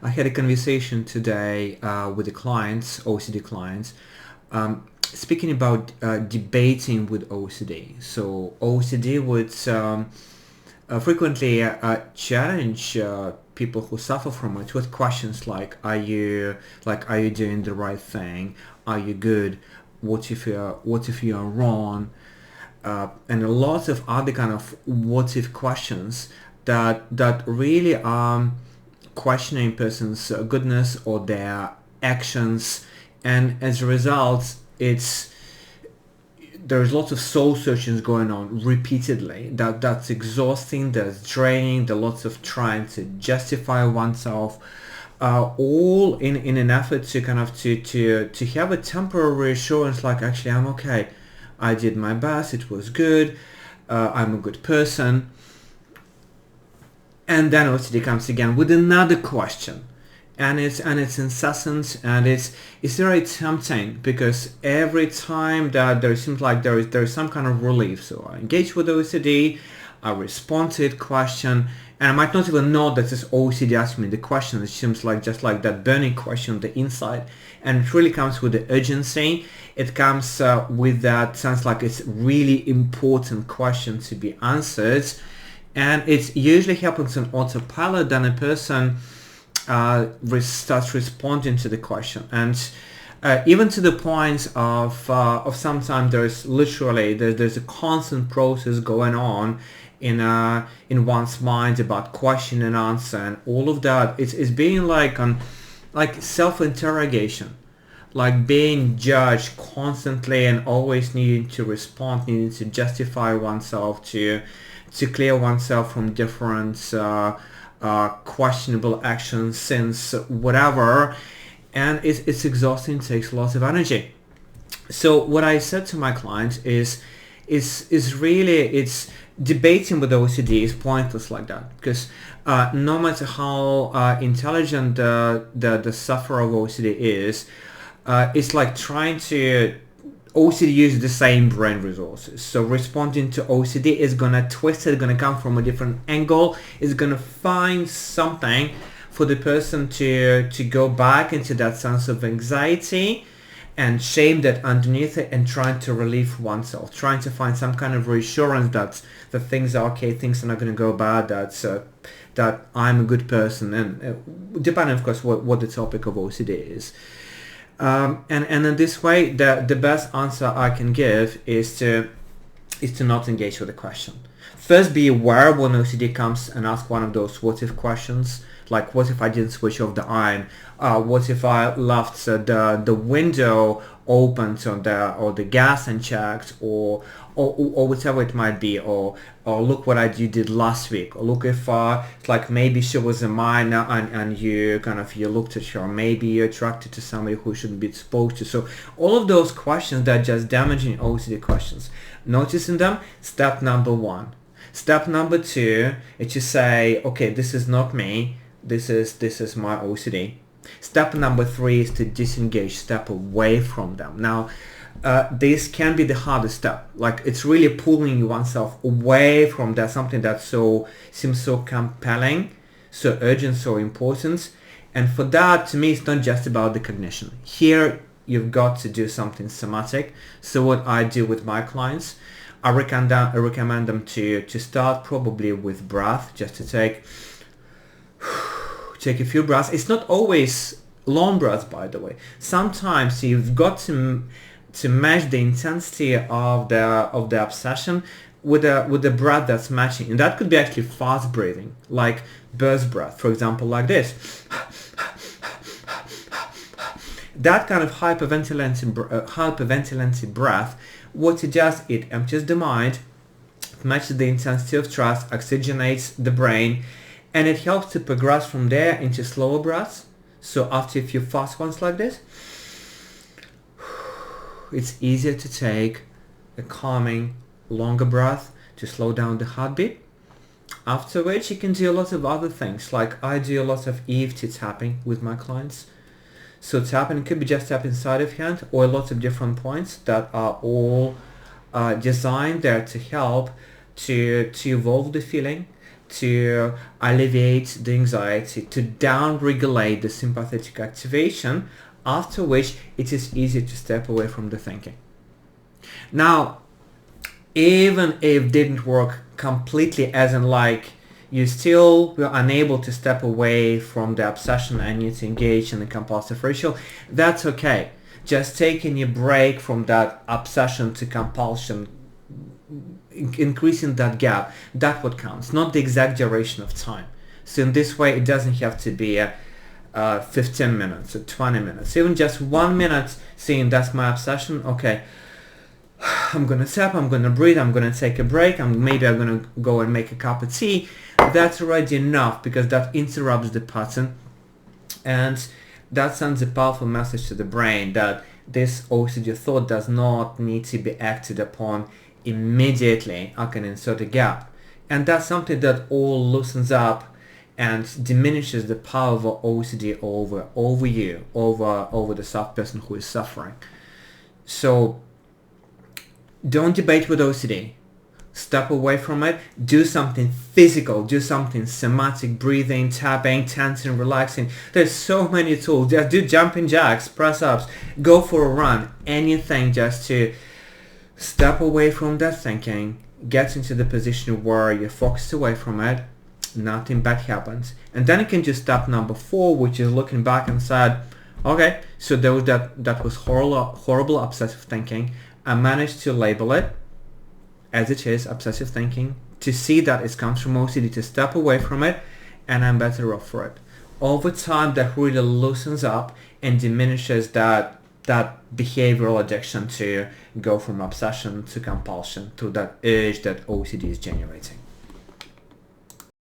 I had a conversation today with the clients, OCD clients, speaking about debating with OCD. So OCD would frequently challenge people who suffer from it with questions like, are you doing the right thing? Are you good? What if you are wrong? And a lot of other kind of what if questions that really are questioning a person's goodness or their actions, and as a result there's lots of soul searching going on repeatedly. That's exhausting, that's draining, there's lots of trying to justify oneself, all in an effort to kind of to have a temporary reassurance, like actually I'm okay, I did my best, it was good, I'm a good person. And then OCD comes again with another question, and it's incessant, and it's very tempting, because every time that there seems like there is some kind of relief. So I engage with OCD, I respond to the question, and I might not even know that it's OCD asking me the question. It seems like just like that burning question on the inside, and it really comes with the urgency. It comes with that sense like it's really important question to be answered, and it usually happens on autopilot. Then a person starts responding to the question, and even to the point of sometimes there's a constant process going on in one's mind about question and answer, and all of that is being like self-interrogation, like being judged constantly and always needing to respond, needing to justify oneself, to clear oneself from different questionable actions, sins, whatever. And it's exhausting, takes lots of energy. So what I said to my clients is really, it's debating with OCD is pointless like that, because no matter how intelligent the sufferer of OCD is, it's like trying to OCD uses the same brain resources. So responding to OCD is gonna twist it, gonna come from a different angle, is gonna find something for the person to go back into that sense of anxiety and shame that underneath it, and trying to relieve oneself, trying to find some kind of reassurance that things are okay, things are not gonna go bad, that I'm a good person, and depending of course what the topic of OCD is. And in this way, the best answer I can give is to not engage with the question. First, be aware when OCD comes and ask one of those what if questions, like what if I didn't switch off the iron? What if I left the window open or the gas unchecked, or whatever it might be, or look what you did last week, or look if like maybe she was a minor and you looked at her, maybe you're attracted to somebody who shouldn't be exposed to. So all of those questions that are just damaging OCD questions, noticing them, step number one. Step number two is to say, okay, this is not me, this is my OCD. Step number three is to disengage, step away from them. Now, this can be the hardest step. Like, it's really pulling oneself away from that, something that seems so compelling, so urgent, so important. And for that, to me, it's not just about the cognition. Here, you've got to do something somatic. So what I do with my clients, I recommend them to start probably with breath, just to take a few breaths. It's not always long breaths, by the way. Sometimes you've got to match the intensity of the obsession with the breath that's matching, and that could be actually fast breathing, like burst breath, for example, like this. That kind of hyperventilating breath, what it does, it empties the mind, matches the intensity of trust, oxygenates the brain, and it helps to progress from there into slower breaths. So after a few fast ones like this, it's easier to take a calming, longer breath to slow down the heartbeat. After which you can do a lot of other things, like I do a lot of EFT tapping with my clients. So tapping could be just tap inside of hand, or lots of different points that are all designed there to help to evolve the feeling, to alleviate the anxiety, to down-regulate the sympathetic activation, after which it is easy to step away from the thinking. Now, even if it didn't work completely, as in like you still were unable to step away from the obsession and you to engage in the compulsive ritual, that's okay. Just taking a break from that obsession to compulsion, increasing that gap, that's what counts, not the exact duration of time. So in this way, it doesn't have to be 15 minutes or 20 minutes, even just 1 minute saying that's my obsession. Okay, I'm gonna stop, I'm gonna breathe, I'm gonna take a break, maybe I'm gonna go and make a cup of tea. That's already enough, because that interrupts the pattern, and that sends a powerful message to the brain that this OCD thought does not need to be acted upon immediately. I can insert a gap, and that's something that all loosens up and diminishes the power of OCD over you, over the soft person who is suffering. So don't debate with OCD. Step away from it. Do something physical. Do something somatic, breathing, tapping, tensing, relaxing. There's so many tools. Just do jumping jacks, press ups, go for a run, anything just to step away from that thinking, get into the position where you're focused away from it, nothing bad happens. And then you can do step number 4, which is looking back and said, okay, so that was horrible obsessive thinking. I managed to label it as it is, obsessive thinking, to see that it comes from OCD, to step away from it, and I'm better off for it. Over time, that really loosens up and diminishes that behavioral addiction to go from obsession to compulsion, to that urge that OCD is generating.